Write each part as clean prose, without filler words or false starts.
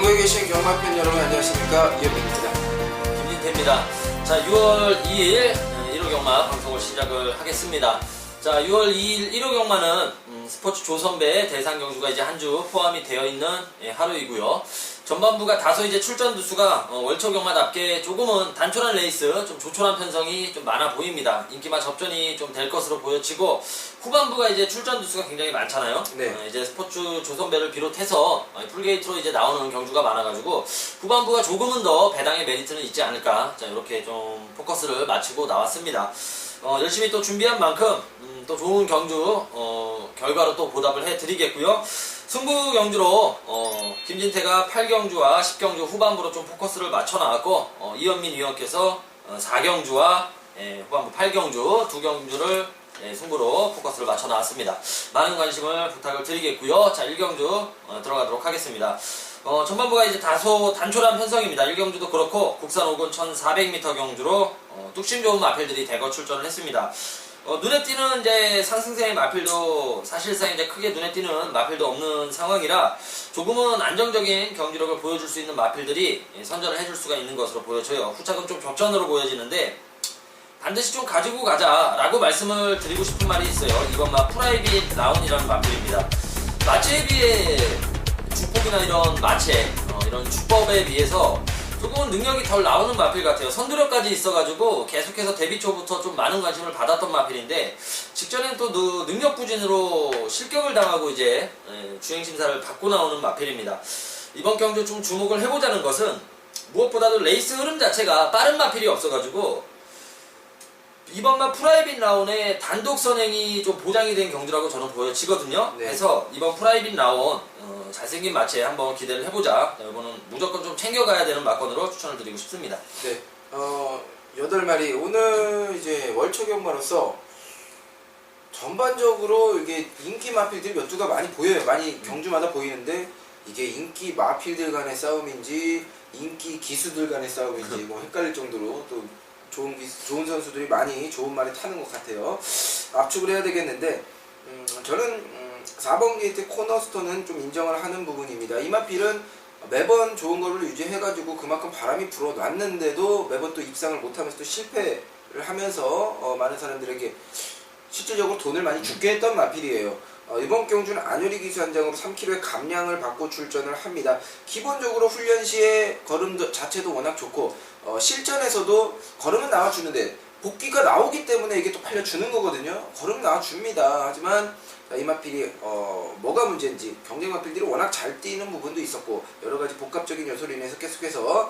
전국에 계신 경마팬 여러분 안녕하십니까, 이현민입니다. 김진태입니다. 자, 6월 2일 1호 경마 방송을 시작을 하겠습니다. 자, 6월 2일 1호 경마는 스포츠 조선배 대상 경주가 이제 한 주 포함이 되어 있는 하루이고요. 전반부가 다소 이제 출전 두수가 월초 경마답게 조금은 단촐한 레이스, 좀 조촐한 편성이 좀 많아 보입니다. 인기마 접전이 좀 될 것으로 보여지고, 후반부가 이제 출전 두수가 굉장히 많잖아요. 네. 이제 스포츠 조선배를 비롯해서 풀게이트로 이제 나오는 경주가 많아가지고 후반부가 조금은 더 배당의 메리트는 있지 않을까. 자, 이렇게 좀 포커스를 마치고 나왔습니다. 열심히 또 준비한 만큼 또 좋은 경주 결과로 또 보답을 해드리겠고요. 승부 경주로 김진태가 8경주와 10경주 후반부로 좀 포커스를 맞춰 나왔고, 이현민 위원께서 4경주와 후반부 8경주 두 경주를 승부로 포커스를 맞춰 나왔습니다. 많은 관심을 부탁을 드리겠고요. 자, 1경주 들어가도록 하겠습니다. 전반부가 이제 다소 단촐한 편성입니다. 1경주도 그렇고 국산 5군 1400m 경주로 뚝심 좋은 마필들이 대거 출전을 했습니다. 눈에 띄는 이제 상승세의 마필도 사실상 이제 크게 눈에 띄는 마필도 없는 상황이라 조금은 안정적인 경주력을 보여줄 수 있는 마필들이 선전을 해줄 수가 있는 것으로 보여져요. 후착은 좀 격전으로 보여지는데 반드시 좀 가지고 가자라고 말씀을 드리고 싶은 말이 있어요. 이번 마 프라이빗 라운이라는 마필입니다. 마체에 비해 주폭이나 이런 마체, 이런 주법에 비해서 조금은 능력이 덜 나오는 마필 같아요. 선두력까지 있어가지고 계속해서 데뷔 초부터 좀 많은 관심을 받았던 마필인데, 직전엔 또 능력 부진으로 실격을 당하고 이제 주행심사를 받고 나오는 마필입니다. 이번 경주 좀 주목을 해보자는 것은 무엇보다도 레이스 흐름 자체가 빠른 마필이 없어가지고 이번만 프라이빗 라운의 단독 선행이 좀 보장이 된 경주라고 저는 보여지거든요. 네. 그래서 이번 프라이빗 라운 잘생긴 마체에 한번 기대를 해보자. 이거는 무조건 좀 챙겨가야 되는 마건으로 추천을 드리고 싶습니다. 네, 8마리. 오늘 이제 월초 경마로서 전반적으로 이게 인기 마필들이 몇 두가 많이 보여요. 많이 경주마다 보이는데, 이게 인기 마필들 간의 싸움인지 인기 기수들 간의 싸움인지 뭐 헷갈릴 정도로 또 좋은 선수들이 많이 좋은 말에 타는 것 같아요. 압축을 해야 되겠는데, 저는 4번 게이트 코너스톤은 좀 인정을 하는 부분입니다. 이 마필은 매번 좋은 거를 유지해가지고 그만큼 바람이 불어놨는데도 매번 또 입상을 못하면서 또 실패를 하면서 많은 사람들에게 실질적으로 돈을 많이 죽게 했던 마필이에요. 이번 경주는 안효리 기수 한 장으로 3kg의 감량을 받고 출전을 합니다. 기본적으로 훈련 시에 걸음 자체도 워낙 좋고, 실전에서도 걸음은 나와주는데 복귀가 나오기 때문에 이게 또 팔려주는 거거든요. 걸음 나와줍니다. 하지만 이 마필이 뭐가 문제인지, 경쟁 마필들이 워낙 잘 뛰는 부분도 있었고 여러가지 복합적인 요소로 인해서 계속해서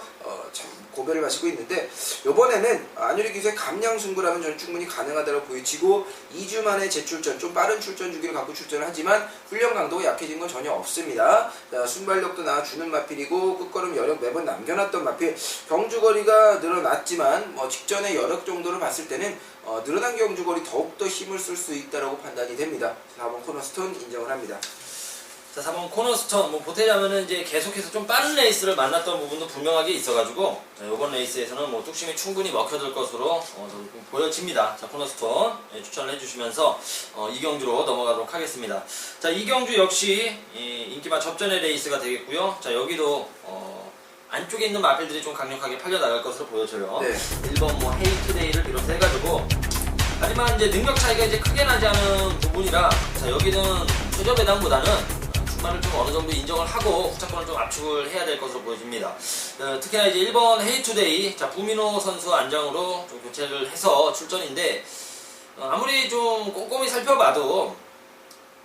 참 고배를 마시고 있는데, 이번에는 안효리 기수의 감량 승부라면 저는 충분히 가능하다고 보여지고, 2주 만에 재출전, 좀 빠른 출전 주기를 갖고 출전을 하지만 훈련 강도가 약해진 건 전혀 없습니다. 자, 순발력도 나와주는 마필이고 끝걸음 여력 매번 남겨놨던 마필. 경주거리가 늘어났지만 직전의 여력 정도를 봤을 때는 늘어난 경주거리 더욱더 힘을 쓸 수 있다고 판단이 됩니다. 4번 코너스톤 인정을 합니다. 자, 4번 코너스톤, 보태자면은 이제 계속해서 좀 빠른 레이스를 만났던 부분도 분명하게 있어가지고, 자, 이번 레이스에서는 뚝심이 충분히 먹혀들 것으로 보여집니다. 자, 코너스톤 추천을 해주시면서 이 경주로 넘어가도록 하겠습니다. 자, 이 경주 역시 인기마 접전의 레이스가 되겠고요. 자, 여기도 안쪽에 있는 마필들이 좀 강력하게 팔려나갈 것으로 보여져요. 네. 1번 헤이트데이를 비롯해가지고, 하지만 이제 능력 차이가 이제 크게 나지 않은 부분이라, 자, 여기는 최저 배당보다는 출마를 좀 어느 정도 인정을 하고 후차권을 좀 압축을 해야 될 것으로 보여집니다. 특히나 이제 1번 헤이투데이, 자, 부민호 선수 안장으로 좀 교체를 해서 출전인데, 아무리 좀 꼼꼼히 살펴봐도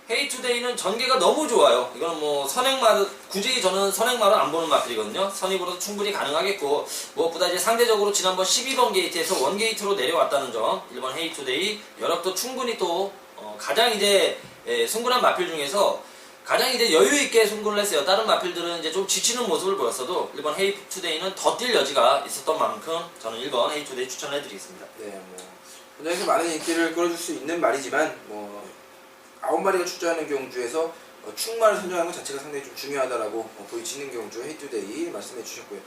헤이투데이는 전개가 너무 좋아요. 이거는 선행마도, 굳이 저는 선행마로 안 보는 마필이거든요. 선입으로도 충분히 가능하겠고, 무엇보다 이제 상대적으로 지난번 12번 게이트에서 원 게이트로 내려왔다는 점, 1번 헤이투데이 여력도 충분히 또 가장 이제 승군한 마필 중에서 가장 이제 여유있게 승군을 했어요. 다른 마필들은 이제 좀 지치는 모습을 보였어도 1번 헤이투데이는 더 뛸 여지가 있었던 만큼 저는 1번 헤이투데이 추천을 해드리겠습니다. 네, 분야에서 많은 인기를 끌어줄 수 있는 말이지만 9마리가 출전하는 경주에서 충마를 선정하는 것 자체가 상당히 좀 중요하다라고 보여지는 경주 헤이투데이 말씀해 주셨고요.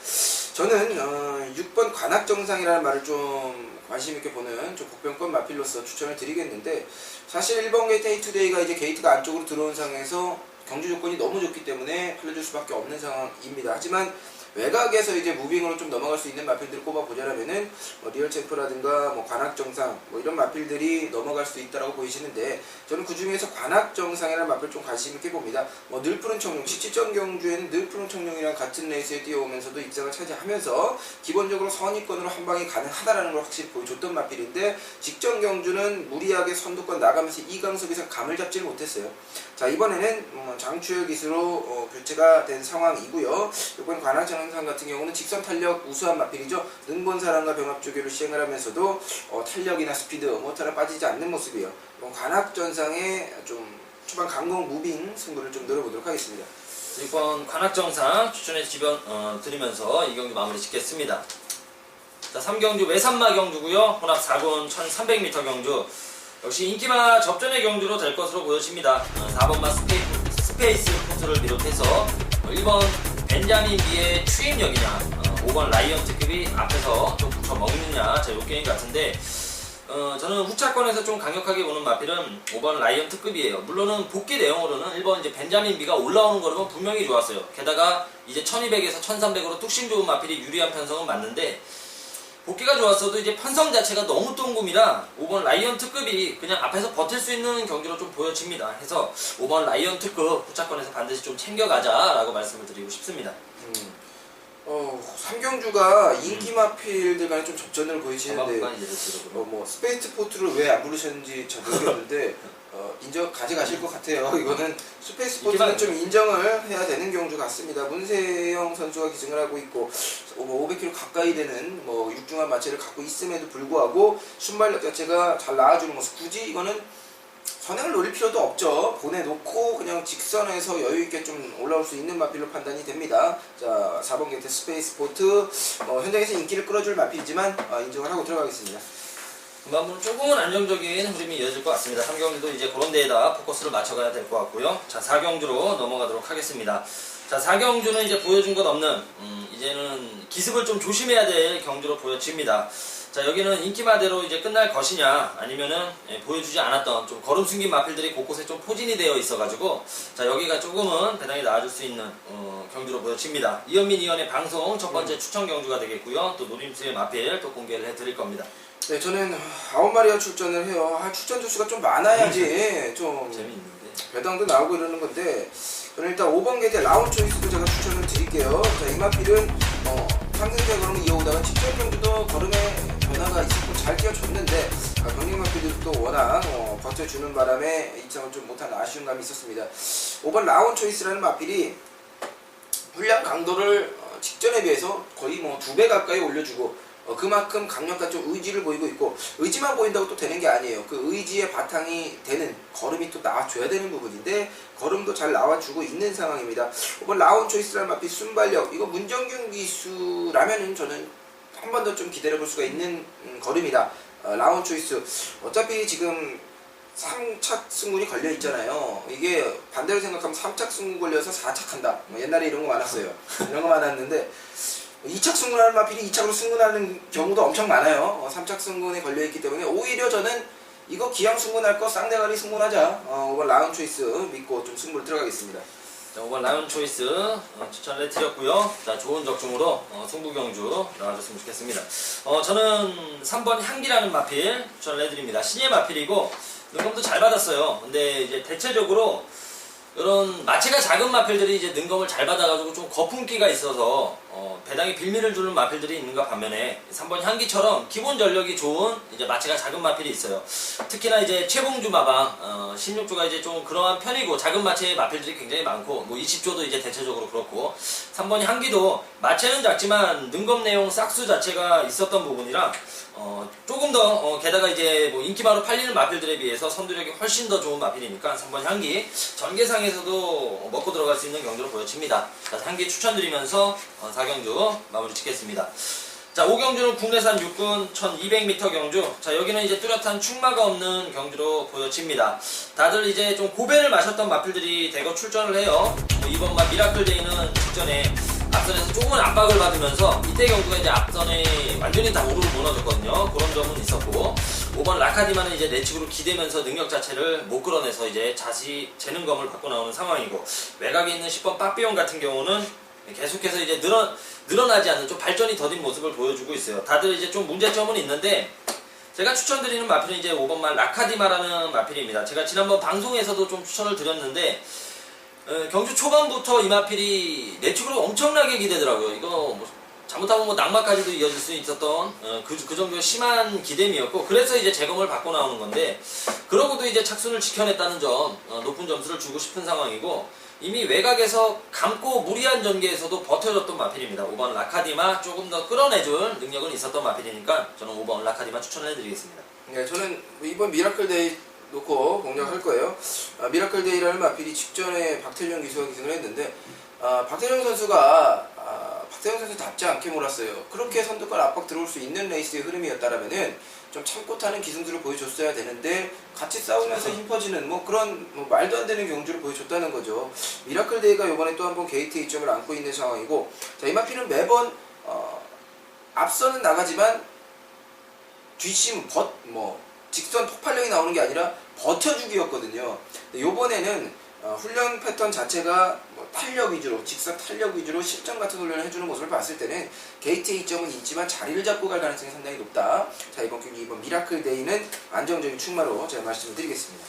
저는 6번 관악정상이라는 말을 좀 관심있게 보는 좀 복병권 마필로서 추천을 드리겠는데, 사실 1번 게이트 헤이투데이가 이제 게이트가 안쪽으로 들어온 상황에서 경주 조건이 너무 좋기 때문에 팔려줄 수밖에 없는 상황입니다. 하지만 외곽에서 이제 무빙으로 좀 넘어갈 수 있는 마필들을 꼽아보자라면은 리얼 챔프라든가 관악정상 이런 마필들이 넘어갈 수 있다라고 보이시는데, 저는 그 중에서 관악정상이라는 마필 좀 관심 있게 봅니다. 늘 푸른 청룡, 시치전 경주에는 늘 푸른 청룡이랑 같은 레이스에 뛰어오면서도 입상을 차지하면서 기본적으로 선입권으로 한 방이 가능하다라는 걸 확실히 보여줬던 마필인데, 직전 경주는 무리하게 선두권 나가면서 이강섭에서 감을 잡지를 못했어요. 자, 이번에는 장추열 기수로 교체가 된 상황이고요. 이번 관악정상 같은 경우는 직선 탄력 우수한 마필이죠. 능본사랑과 병합 조교를 시행을 하면서도 탄력이나 스피드 뭐하나 빠지지 않는 모습이에요. 관악전상의 좀 초반 강공 무빙 승부를 좀 노려보도록 하겠습니다. 이번 관악정상 추천해 드리면서 이 경기 마무리 짓겠습니다. 자, 3경주 외산마 경주고요. 혼합 4군 1300m 경주. 역시 인기마 접전의 경주로 될 것으로 보여집니다. 4번마 스페이스 포트를 비롯해서 1번 벤자민 비의 추임력이냐, 5번 라이언 특급이 앞에서 좀 붙여먹느냐, 자, 요 게임 같은데, 저는 후차권에서 좀 강력하게 보는 마필은 5번 라이언 특급이에요. 물론은 복귀 내용으로는 1번 이제 벤자민 비가 올라오는 거는 분명히 좋았어요. 게다가 이제 1200에서 1300으로 뚝심 좋은 마필이 유리한 편성은 맞는데, 복귀가 좋았어도 이제 편성 자체가 너무 똥굼이라 5번 라이언 특급이 그냥 앞에서 버틸 수 있는 경기로 좀 보여집니다. 해서 5번 라이언 특급 후차권에서 반드시 좀 챙겨가자라고 말씀을 드리고 싶습니다. 3경주가 인기 마필들 간에 좀 접전을 보이시는데, 뭐 스페이스 포트를 왜 안 부르셨는지 잘 모르겠는데 인정 가져가실 것 같아요. 이거는 스페이스 포트는 좀 인정을 해야 되는 경주 같습니다. 문세영 선수가 기승을 하고 있고 500km 가까이 되는 육중한 마체를 갖고 있음에도 불구하고 순발력 자체가 잘 나와주는 모습, 굳이 이거는 선행을 노릴 필요도 없죠. 보내놓고 그냥 직선에서 여유있게 좀 올라올 수 있는 마필로 판단이 됩니다. 자, 4번 게이트 스페이스 포트 현장에서 인기를 끌어줄 마필이지만 인정을 하고 들어가겠습니다. 금방부는 조금은 안정적인 흐름이 이어질 것 같습니다. 3경주도 이제 그런 데에다 포커스를 맞춰가야 될 것 같고요. 자, 4경주로 넘어가도록 하겠습니다. 자, 4경주는 이제 보여준 것 없는 이제는 기습을 좀 조심해야 될 경주로 보여집니다. 자, 여기는 인기마대로 이제 끝날 것이냐, 아니면은 보여주지 않았던 좀 걸음 숨긴 마필들이 곳곳에 좀 포진이 되어 있어가지고, 자, 여기가 조금은 배당이 나아질 수 있는 경주로 보여집니다. 이현민 의원의 방송 첫 번째 추천 경주가 되겠고요. 또 노림수의 마필 또 공개를 해드릴 겁니다. 네, 저는 9마리와 출전을 해요. 출전 조수가 좀 많아야지 좀 재미있는데 배당도 나오고 이러는 건데, 저는 일단 5번 게이트 라운 초이스도 제가 추천을 드릴게요. 자, 이 마필은 상승세 걸음을 이어오다가 직전 경주도 걸음에 변화가 있었고 잘 뛰어줬는데, 경력 마필들도 워낙 버텨주는 바람에 이참을 좀 못한 아쉬운 감이 있었습니다. 5번 라운 초이스라는 마필이 훈련 강도를 직전에 비해서 거의 2배 가까이 올려주고, 그만큼 강력한 좀 의지를 보이고 있고, 의지만 보인다고 또 되는 게 아니에요. 그 의지의 바탕이 되는 걸음이 또 나와줘야 되는 부분인데, 걸음도 잘 나와주고 있는 상황입니다. 라운 초이스라는 마필 순발력, 이거 문정균 기수라면은 저는 한 번 더 좀 기다려볼 수가 있는 걸음이다. 라운 초이스, 어차피 지금 3착 승군이 걸려 있잖아요. 이게 반대로 생각하면 3착 승군 걸려서 4착 한다. 옛날에 이런 거 많았어요. 이런 거 많았는데, 2착 승군하는 마필이 2착으로 승군하는 경우도 엄청 많아요. 3착 승군에 걸려있기 때문에 오히려 저는 이거 기왕 승군할 거 쌍대가리 승군하자. 5번 라운 초이스 믿고 좀 승부를 들어가겠습니다. 자, 5번 라운 초이스 추천을 해드렸고요. 자, 좋은 적중으로 승부 경주 나와줬으면 좋겠습니다. 저는 3번 향기라는 마필 추천을 해드립니다. 신예 마필이고 능검도 잘 받았어요. 근데 이제 대체적으로 이런 마체가 작은 마필들이 이제 능검을 잘 받아가지고 좀 거품기가 있어서 배당에 빌미를 주는 마필들이 있는가 반면에 3번 향기처럼 기본 전력이 좋은 이제 마체가 작은 마필이 있어요. 특히나 이제 최봉주 마방 16조가 이제 좀 그러한 편이고, 작은 마체의 마필들이 굉장히 많고 20조도 이제 대체적으로 그렇고, 3번 향기도 마체는 작지만 능검 내용 싹수 자체가 있었던 부분이라 조금 더 게다가 이제 인기마로 팔리는 마필들에 비해서 선두력이 훨씬 더 좋은 마필이니까 3번 향기 전개상에서도 먹고 들어갈 수 있는 경주로 보여집니다. 자, 향기 추천드리면서 4경주 마무리 짓겠습니다. 자, 5경주는 국내산 육군 1200m 경주. 자, 여기는 이제 뚜렷한 충마가 없는 경주로 보여집니다. 다들 이제 좀 고배를 마셨던 마필들이 대거 출전을 해요. 이번 미라클 데이는 직전에 앞선에서 조금은 압박을 받으면서 이때 경주가 이제 앞선에 완전히 다 오르고 무너졌거든요. 그런 점은 있었고 5번 라카디마는 이제 내측으로 기대면서 능력 자체를 못 끌어내서 이제 자시 재능검을 받고 나오는 상황이고 외곽에 있는 10번 빠삐용 같은 경우는 계속해서 이제 늘어나지 않는 좀 발전이 더딘 모습을 보여주고 있어요. 다들 이제 좀 문제점은 있는데 제가 추천드리는 마필은 이제 5번말 라카디마라는 마필입니다. 제가 지난번 방송에서도 좀 추천을 드렸는데 경주 초반부터 이 마필이 내측으로 엄청나게 기대더라고요. 이거 뭐 잘못하면 뭐 낙마까지도 이어질 수 있었던 그 정도의 심한 기대이었고 그래서 이제 재검을 받고 나오는 건데 그러고도 이제 착순을 지켜냈다는 점 높은 점수를 주고 싶은 상황이고 이미 외곽에서 감고 무리한 전개에서도 버텨줬던 마필입니다. 5번 라카디마 조금 더 끌어내줄 능력은 있었던 마필이니까 저는 5번 라카디마 추천을 해드리겠습니다. 네, 저는 이번 미라클데이 놓고 공략할 거예요. 미라클데이라는 마필이 직전에 박태정 기수가 기승을 했는데 박태정 선수가 박태정 선수답지 않게 몰았어요. 그렇게 선두권 압박 들어올 수 있는 레이스의 흐름이었다라면은 좀 참고 타는 기승수를 보여줬어야 되는데 같이 싸우면서 힘 퍼지는 뭐 그런 말도 안 되는 경주를 보여줬다는 거죠. 미라클데이가 이번에 또 한 번 게이트 이점을 안고 있는 상황이고 자, 이 마필은 매번 앞서는 나가지만 뒷심 직선 폭발력이 나오는 게 아니라 버텨주기였거든요. 이번에는 훈련 패턴 자체가 탄력 위주로, 직선 탄력 위주로 실전 같은 훈련을 해주는 모습을 봤을 때는 게이트 이점은 있지만 자리를 잡고 갈 가능성이 상당히 높다. 자, 이번 경기 이번 미라클데이는 안정적인 출마로 제가 말씀을 드리겠습니다.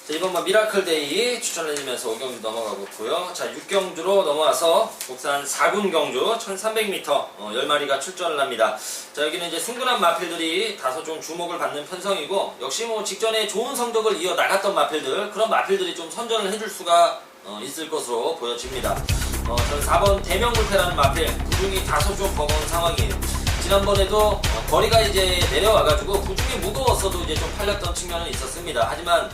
자, 이번 미라클데이 추천해드리면서 5경주 넘어가고 있고요. 자, 6경주로 넘어와서 국산 4군 경주 1300m 10마리가 출전을 합니다. 자, 여기는 이제 순근한 마필들이 다소 좀 주목을 받는 편성이고 역시 뭐 직전에 좋은 성적을 이어 나갔던 마필들 그런 마필들이 좀 선전을 해줄 수가 있을 것으로 보여집니다. 저는 4번 대명불패라는 마필 부중이 다소 좀 버거운 상황이에요. 지난번에도 거리가 이제 내려와가지고 부중이 무거웠어도 이제 좀 팔렸던 측면은 있었습니다. 하지만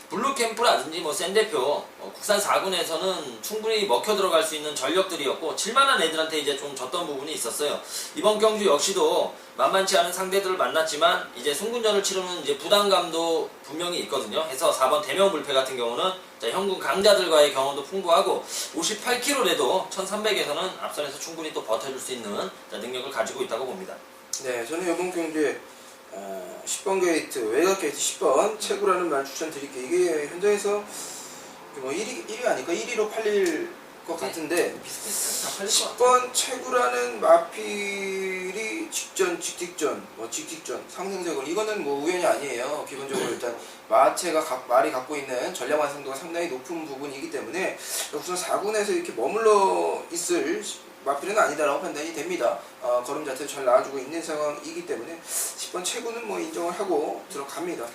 블루캠프라든지 뭐 센대표 국산 4군에서는 충분히 먹혀 들어갈 수 있는 전력들이었고 칠만한 애들한테 이제 좀 졌던 부분이 있었어요. 이번 경주 역시도 만만치 않은 상대들을 만났지만 이제 송군전을 치르는 이제 부담감도 분명히 있거든요. 해서 4번 대명불패 같은 경우는 현군 강자들과의 경험도 풍부하고 58kg래도 1300에서는 앞선에서 충분히 또 버텨줄 수 있는 능력을 가지고 있다고 봅니다. 네, 저는 이번 경주에 10번 게이트, 외곽 게이트 10번 최고라는 말 추천드릴게요. 이게 현장에서 뭐 1위 아닐까? 1위로 팔릴 것 같은데 비슷비슷하게 다 팔릴 것 10번 최고라는 마필이 직직전, 상승세권 이거는 뭐 우연이 아니에요. 기본적으로 일단 말이 갖고 있는 전략 완성도가 상당히 높은 부분이기 때문에 우선 4군에서 이렇게 머물러 있을 마필은 아니다라고 판단이 됩니다. 걸음 자체도 잘 나와주고 있는 상황이기 때문에 10번 최고는 뭐 인정을 하고 들어갑니다.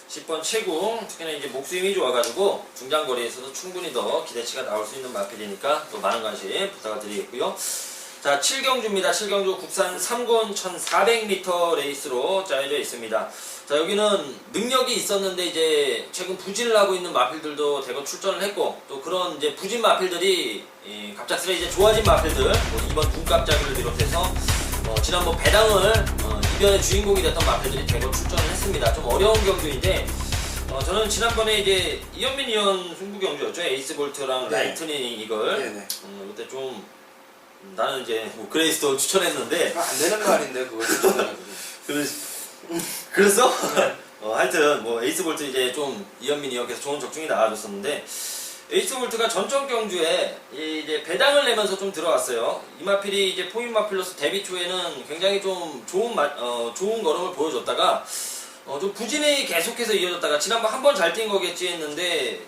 10번 최고 특히나 이제 목수힘이 좋아가지고 중장거리에서도 충분히 더 기대치가 나올 수 있는 마필이니까 또 많은 관심 부탁을 드리겠고요. 자, 7경주입니다. 7경주 국산 3군 1400m 레이스로 짜여져 있습니다. 자, 여기는 능력이 있었는데 이제 최근 부진을 하고 있는 마필들도 대거 출전을 했고 또 그런 이제 부진 마필들이 갑작스레 이제 좋아진 마필들 이번 눈깜짝이를 비롯해서 지난번 배당을 이변의 주인공이 됐던 마필들이 대거 출전을 했습니다. 좀 어려운 경주인데 저는 지난번에 이제 이현민 의원 승부 경주였죠. 에이스 볼트랑 네. 라이트닝 이걸 네네. 그때 좀 나는 이제 뭐 그레이스톤 추천했는데 안 되는 말인데 그걸 추천해가지고. 그래서 하여튼 뭐 에이스 볼트 이제 좀 이현민 의원께서 좋은 적중이 나와줬었는데 에이스 볼트가 전적 경주에 이제 배당을 내면서 좀 들어왔어요. 이 마필이 이제 포인 마필로서 데뷔 초에는 굉장히 좀 좋은 걸음을 보여줬다가 좀 부진이 계속해서 이어졌다가 지난번 한 번 잘 뛴 거겠지 했는데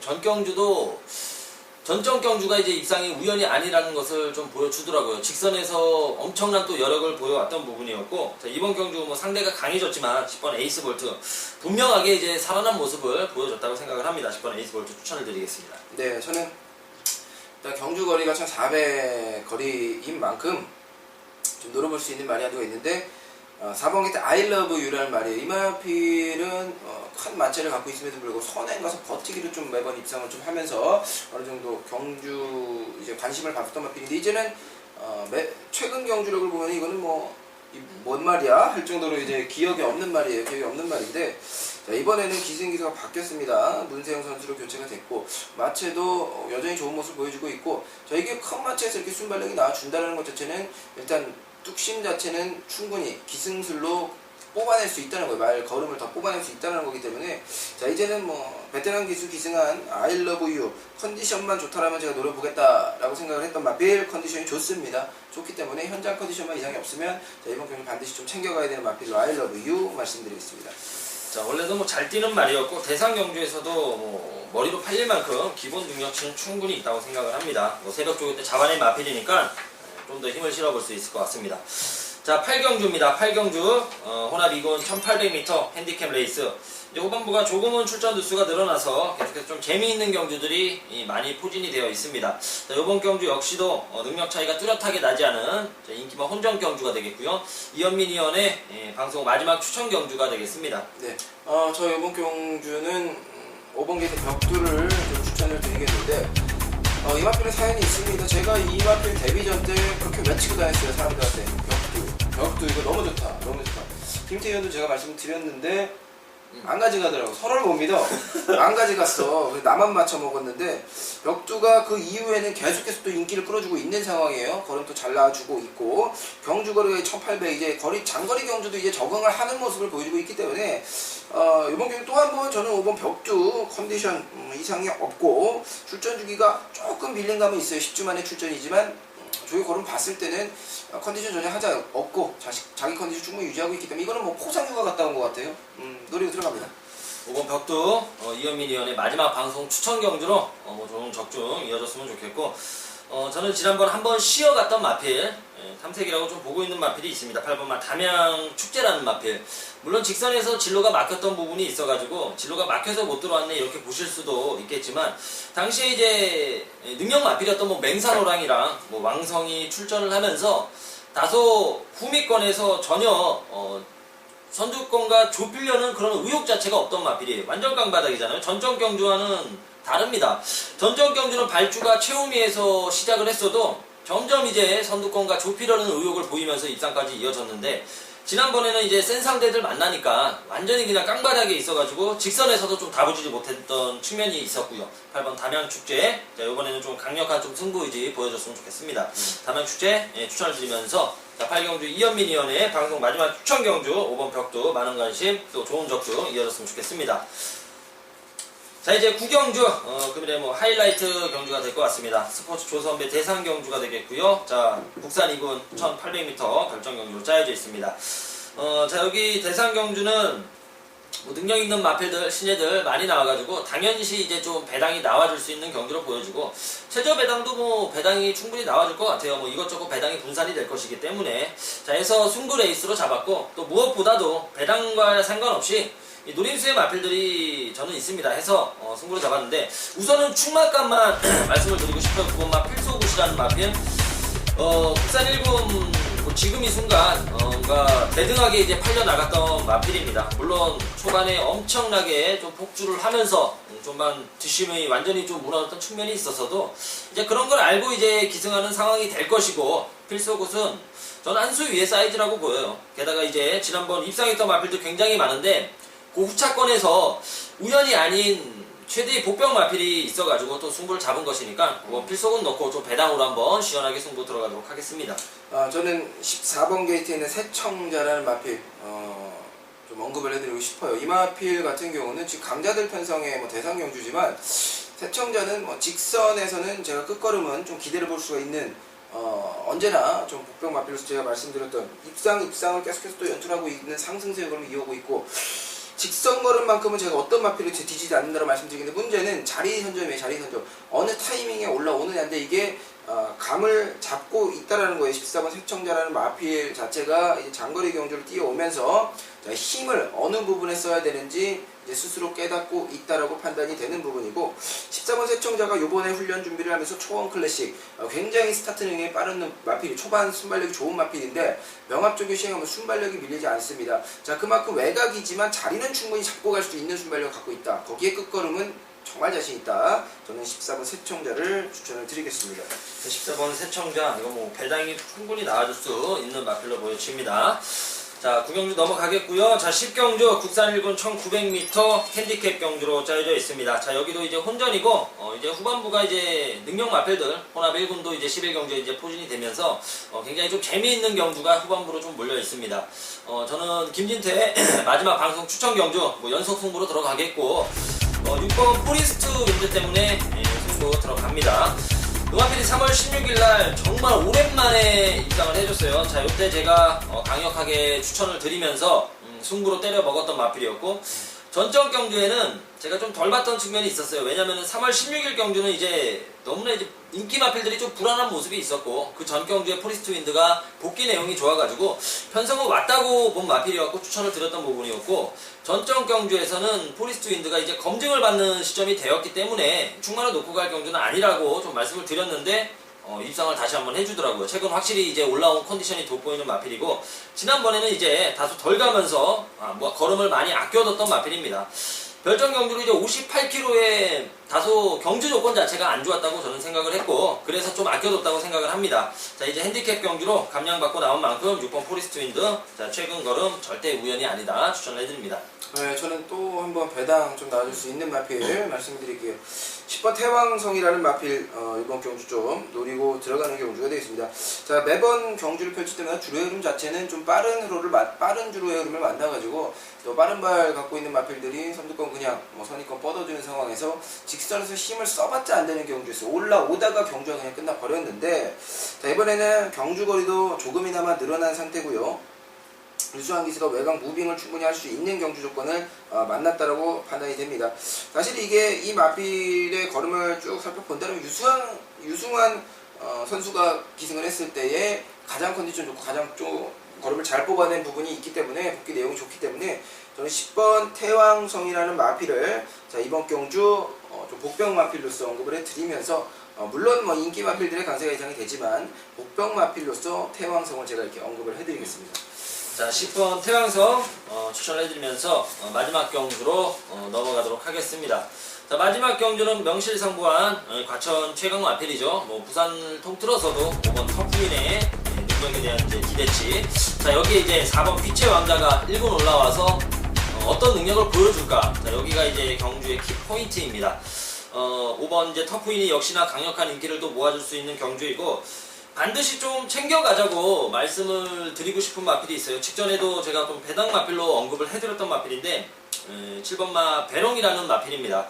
전적 경주가 이제 입상이 우연이 아니라는 것을 좀 보여주더라고요. 직선에서 엄청난 또 여력을 보여왔던 부분이었고 자, 이번 경주 뭐 상대가 강해졌지만 10번 에이스 볼트 분명하게 이제 살아난 모습을 보여줬다고 생각을 합니다. 10번 에이스 볼트 추천을 드리겠습니다. 네, 저는 일단 경주 거리가 1400 거리인 만큼 좀 노려볼 수 있는 말이 한두가 있는데 4번 게이트 I love you라는 말이에요. 이 마필은 큰 만체를 갖고 있음에도 불구하고 선행 가서 버티기를 좀 매번 입상을 좀 하면서 어느 정도 경주 이제 관심을 받았던 마필인데 이제는 최근 경주력을 보면 이거는 뭐 뭔 말이야 할 정도로 이제 기억이 없는 말이에요. 기억이 없는 말인데 자, 이번에는 기승기사가 바뀌었습니다. 문세영 선수로 교체가 됐고 마체도 여전히 좋은 모습을 보여주고 있고 자, 이게 큰 마체에서 이렇게 순발력이 나와준다는 것 자체는 일단 뚝심 자체는 충분히 기승술로 뽑아낼 수 있다는 거예요. 말 걸음을 더 뽑아낼 수 있다는 거기 때문에 자, 이제는 뭐 베테랑 기수 기승한 I love you 컨디션만 좋다라면 제가 노려보겠다라고 생각을 했던 마필 컨디션이 좋습니다. 좋기 때문에 현장 컨디션만 이상이 없으면 자, 이번 경기 반드시 좀 챙겨가야 되는 마필로 I love you 말씀드리겠습니다. 자, 원래도 뭐 잘 뛰는 말이었고 대상 경주에서도 뭐 머리로 팔릴 만큼 기본 능력치는 충분히 있다고 생각을 합니다. 뭐 새벽 조교 때 잡아낸 마필이니까 좀 더 힘을 실어볼 수 있을 것 같습니다. 자, 8경주입니다. 8경주 혼합 2군 1800m 핸디캡 레이스. 이제 후반부가 조금은 출전 두수가 늘어나서 계속해서 좀 재미있는 경주들이 많이 포진이 되어 있습니다. 자, 이번 경주 역시도 능력 차이가 뚜렷하게 나지 않은 인기만 혼전 경주가 되겠고요. 이현민 위원의 방송 마지막 추천 경주가 되겠습니다. 네, 저 이번 경주는 5번 게이트 벽두를 좀 추천을 드리겠는데 이마필의 사연이 있습니다. 제가 이마필 데뷔전 때 그렇게 외치고 다녔어요. 사람들한테 벽두 이거 너무 좋다 너무 좋다. 김태현도 제가 말씀드렸는데 안 가져가더라고. 서로를 못 믿어. 안 가져갔어. 그래서 나만 맞춰 먹었는데 벽두가 그 이후에는 계속해서 또 인기를 끌어주고 있는 상황이에요. 걸음도 잘 나와주고 있고 경주 거리가 1800 이제 장거리 경주도 이제 적응을 하는 모습을 보여주고 있기 때문에 이번 경기 또 한 번 저는 5번 벽두 컨디션 이상이 없고 출전 주기가 조금 밀린 감은 있어요. 10주 만에 출전이지만 저희 걸음 봤을 때는 컨디션 전혀 하자 없고 자기 컨디션 충분히 유지하고 있기 때문에 이거는 뭐 포상휴가 갔다 온 것 같아요. 노리고 들어갑니다. 5번 벽두 이현민 위원의 마지막 방송 추천 경주로 뭐 좋은 적중 이어졌으면 좋겠고 저는 지난번 한번 쉬어갔던 마필 탐색이라고 좀 보고 있는 마필이 있습니다. 8번마 담양 축제라는 마필. 물론 직선에서 진로가 막혔던 부분이 있어가지고 진로가 막혀서 못 들어왔네 이렇게 보실 수도 있겠지만 당시에 이제 능력 마필이었던 뭐 맹산호랑이랑 뭐 왕성이 출전을 하면서 다소 후미권에서 전혀 선두권과 좁히려는 그런 의욕 자체가 없던 마필이에요. 완전 깡바닥이잖아요. 전적 경주와는 다릅니다. 전적 경주는 발주가 최후미에서 시작을 했어도 점점 이제 선두권과 좁히려는 의욕을 보이면서 입상까지 이어졌는데 지난번에는 이제 센 상대들 만나니까 완전히 그냥 깡바닥에 있어가지고 직선에서도 좀 다부지지 못했던 측면이 있었고요. 8번 담양축제. 자, 이번에는 좀 강력한 좀 승부의지 보여줬으면 좋겠습니다. 담양축제 추천을 드리면서 자, 8경주 이현민 위원의 방송 마지막 추천 경주 5번 벽두 많은 관심 또 좋은 적중 이어졌으면 좋겠습니다. 자, 이제 9경주 금일에 뭐 하이라이트 경주가 될 것 같습니다. 스포츠 조선배 대상 경주가 되겠고요. 자, 국산 2군 1800m 결정 경주로 짜여져 있습니다. 자, 여기 대상 경주는 뭐 능력 있는 마필들, 신예들 많이 나와가지고 당연시 이제 좀 배당이 나와줄 수 있는 경기로 보여지고 최저 배당도 뭐 배당이 충분히 나와줄 것 같아요. 뭐 이것저것 배당이 분산이 될 것이기 때문에 자, 해서 승부 레이스로 잡았고 또 무엇보다도 배당과 상관없이 이 노림수의 마필들이 저는 있습니다. 해서 승부를 잡았는데 우선은 충마감만 말씀을 드리고 싶어요. 9번마 필소굿이라는 마필 국산 1군 뭐 지금 이 순간 뭔가 대등하게 이제 팔려나갔던 마필입니다. 물론 초반에 엄청나게 좀 폭주를 하면서 좀만 뒷심이 완전히 좀 무너졌던 측면이 있었어도 이제 그런 걸 알고 이제 기승하는 상황이 될 것이고 필소굿은 저는 한 수 위의 사이즈라고 보여요. 게다가 이제 지난번 입상했던 마필도 굉장히 많은데 그 후차권에서 우연이 아닌 최대의 복병 마필이 있어가지고 또 승부를 잡은 것이니까 그건 필속은 넣고 좀 배당으로 한번 시원하게 승부 들어가도록 하겠습니다. 저는 14번 게이트에 있는 새청자라는 마필 좀 언급을 해드리고 싶어요. 이 마필 같은 경우는 지금 강자들 편성의 뭐 대상 경주지만 새청자는 뭐 직선에서는 제가 끝걸음은 좀 기대를 볼 수가 있는 언제나 좀 복병 마필로서 제가 말씀드렸던 입상을 계속해서 또 연출하고 있는 상승세 흐름을 이어오고 있고 직선 걸음만큼은 제가 어떤 마필을 뒤지지 않는다고 말씀드리는데 문제는 자리 선점이에요. 자리 선점. 어느 타이밍에 올라오느냐인데 이게 감을 잡고 있다라는 거예요. 14번 새청자라는 마필 자체가 이제 장거리 경주를 뛰어오면서 힘을 어느 부분에 써야 되는지 이제 스스로 깨닫고 있다라고 판단이 되는 부분이고 14번 새청자가 요번에 훈련 준비를 하면서 초원 클래식 굉장히 스타트 능력이 빠른 마필이 초반 순발력이 좋은 마필인데 명합적으로 시행하면 순발력이 밀리지 않습니다. 자, 그만큼 외곽이지만 자리는 충분히 잡고 갈 수 있는 순발력을 갖고 있다. 거기에 끝걸음은 정말 자신 있다. 저는 14번 세청자를 추천을 드리겠습니다. 14번 세청자, 이거 뭐 배당이 충분히 나와줄 수 있는 마필로 보여집니다. 자, 9경주 넘어가겠고요. 자, 10경주 국산 1군 1900m 핸디캡 경주로 짜여져 있습니다. 자, 여기도 이제 혼전이고, 이제 후반부가 이제 능력 마필들, 혼합 1군도 이제 11경주에 이제 포진이 되면서, 굉장히 좀 재미있는 경주가 후반부로 좀 몰려 있습니다. 저는 김진태 마지막 방송 추천 경주, 뭐 연속 승부로 들어가겠고, 6번 포리스트 윈드 때문에 승부 들어갑니다. 노마필이 3월 16일날 정말 오랜만에 입장을 해줬어요. 자, 이때 제가 강력하게 추천을 드리면서 승부로 때려 먹었던 마필이었고, 전적 경주에는 제가 좀 덜 봤던 측면이 있었어요. 왜냐면은 3월 16일 경주는 이제 너무나 이제 인기 마필들이 좀 불안한 모습이 있었고, 그 전 경주에 포리스트 윈드가 복귀 내용이 좋아가지고 편성은 왔다고 본 마필이었고 추천을 드렸던 부분이었고, 전적 경주에서는 포리스트 윈드가 이제 검증을 받는 시점이 되었기 때문에 충만을 놓고 갈 경주는 아니라고 좀 말씀을 드렸는데, 입상을 다시 한번 해주더라고요. 최근 확실히 이제 올라온 컨디션이 돋보이는 마필이고, 지난번에는 이제 다소 덜 가면서 걸음을 많이 아껴뒀던 마필입니다. 별점 경주로 이제 58km에 다소 경주 조건 자체가 안 좋았다고 저는 생각을 했고, 그래서 좀 아껴뒀다고 생각을 합니다. 자, 이제 핸디캡 경주로 감량받고 나온 만큼 6번 포리스트 윈드, 자, 최근 걸음 절대 우연이 아니다 추천을 해드립니다. 네, 저는 또 한번 배당 좀 나와줄 수 있는 마필 말씀드릴게요. 10번 태왕성이라는 마필 이번 경주 좀 노리고 들어가는 경주가 되겠습니다. 자, 매번 경주를 펼칠 때마다 주로의 흐름 자체는 좀 빠른 주로의 흐름을 만나가지고 또 빠른 발 갖고 있는 마필들이 선두권 그냥 선의권 뻗어주는 상황에서 직선에서 힘을 써봤자 안 되는 경주였어요. 올라오다가 경주가 그냥 끝나 버렸는데, 자, 이번에는 경주 거리도 조금이나마 늘어난 상태고요. 유수한 기수가 외곽 무빙을 충분히 할 수 있는 경주 조건을 만났다라고 판단이 됩니다. 사실 이게 이 마필의 걸음을 쭉 살펴본다면 유승환 선수가 기승을 했을 때에 가장 컨디션 좋고 가장 좀 걸음을 잘 뽑아낸 부분이 있기 때문에, 복귀 내용이 좋기 때문에 저는 10번 태왕성이라는 마필을 자, 이번 경주 좀 복병 마필로서 언급을 해드리면서, 물론 인기 마필들의 강세가 예상이 되지만 복병 마필로서 태왕성을 제가 이렇게 언급을 해드리겠습니다. 자, 10번 태왕성 추천을 해드리면서 마지막 경주로 넘어가도록 하겠습니다. 자, 마지막 경주는 명실상부한 과천 최강 마필이죠. 뭐 부산을 통틀어서도 5번 터프윈의 능력에 대한 이제 기대치. 자, 여기에 이제 4번 빛의 왕자가 1군 올라와서 어떤 능력을 보여줄까. 자, 여기가 이제 경주의 키포인트입니다. 5번 이제 터프윈이 역시나 강력한 인기를 또 모아줄 수 있는 경주이고, 반드시 좀 챙겨가자고 말씀을 드리고 싶은 마필이 있어요. 직전에도 제가 좀 배당 마필로 언급을 해드렸던 마필인데, 7번마 배롱이라는 마필입니다.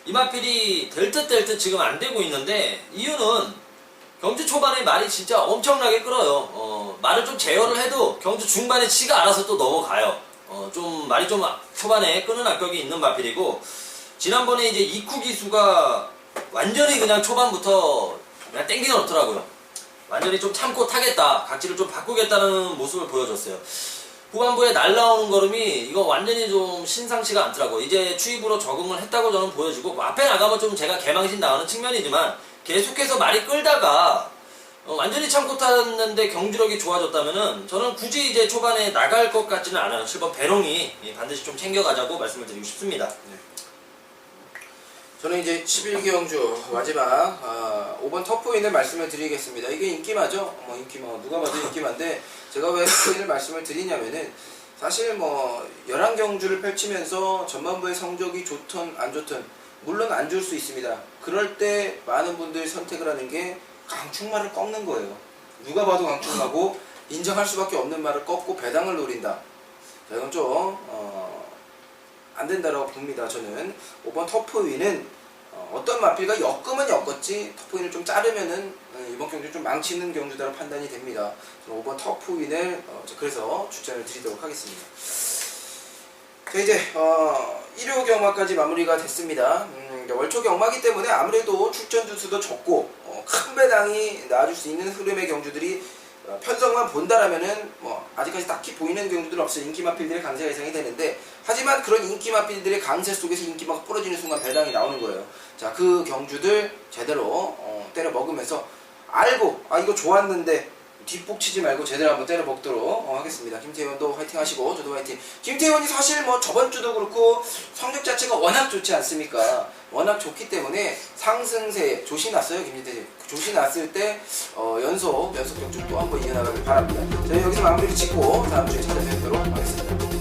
이 마필이 될 듯 지금 안 되고 있는데, 이유는 경주 초반에 말이 진짜 엄청나게 끌어요. 말을 좀 제어를 해도 경주 중반에 치가 알아서 또 넘어가요. 좀 말이 좀 초반에 끄는 악격이 있는 마필이고, 지난번에 이제 이쿠 기수가 완전히 그냥 초반부터 그냥 땡겨 놓더라고요. 완전히 좀 참고 타겠다, 각지를 좀 바꾸겠다는 모습을 보여줬어요. 후반부에 날라오는 걸음이 이거 완전히 좀 심상치가 않더라고요. 이제 추입으로 적응을 했다고 저는 보여지고, 뭐 앞에 나가면 좀 제가 개망신 당하는 측면이지만 계속해서 말이 끌다가 완전히 참고 탔는데 경주력이 좋아졌다면은 저는 굳이 이제 초반에 나갈 것 같지는 않아요. 7번 배롱이 반드시 좀 챙겨가자고 말씀을 드리고 싶습니다. 네. 저는 이제 11경주 마지막 5번 터프윈을 말씀을 드리겠습니다. 이게 인기마죠? 인기마, 누가 봐도 인기마인데, 제가 왜 터프윈을 말씀을 드리냐면은, 사실 11경주를 펼치면서 전반부의 성적이 좋든 안 좋든 물론 안 좋을 수 있습니다. 그럴 때 많은 분들이 선택을 하는 게 강충마를 꺾는 거예요. 누가 봐도 강충마고 인정할 수밖에 없는 말을 꺾고 배당을 노린다. 자, 이건 좀 안 된다라고 봅니다. 저는 5번 터프윈은 어떤 마필가 엮으면 엮었지, 터프윈을 좀 자르면은 이번 경주 좀 망치는 경주다라고 판단이 됩니다. 저는 5번 터프윈을 그래서 추천을 드리도록 하겠습니다. 자, 이제 1호 경마까지 마무리가 됐습니다. 월초 경마기 때문에 아무래도 출전 주수도 적고 큰 배당이 나와줄 수 있는 흐름의 경주들이 편성만 본다라면은 아직까지 딱히 보이는 경주들은 없어요. 인기 마필들의 강세가 예상이 되는데, 하지만 그런 인기 마필들의 강세 속에서 인기마가 부러지는 순간 배당이 나오는 거예요. 자, 그 경주들 제대로 때려 먹으면서 알고 이거 좋았는데 뒷북 치지 말고 제대로 한번 때려 먹도록 하겠습니다. 김태현도 화이팅 하시고 저도 화이팅. 김태현이 사실 뭐 저번 주도 그렇고 성적 자체가 워낙 좋지 않습니까? 워낙 좋기 때문에 상승세 조시 났어요. 김태현 조시 났을 때 연속 격주 또 한번 이어나가길 바랍니다. 저희 여기서 마무리를 짓고 다음 주에 찾아뵙도록 하겠습니다.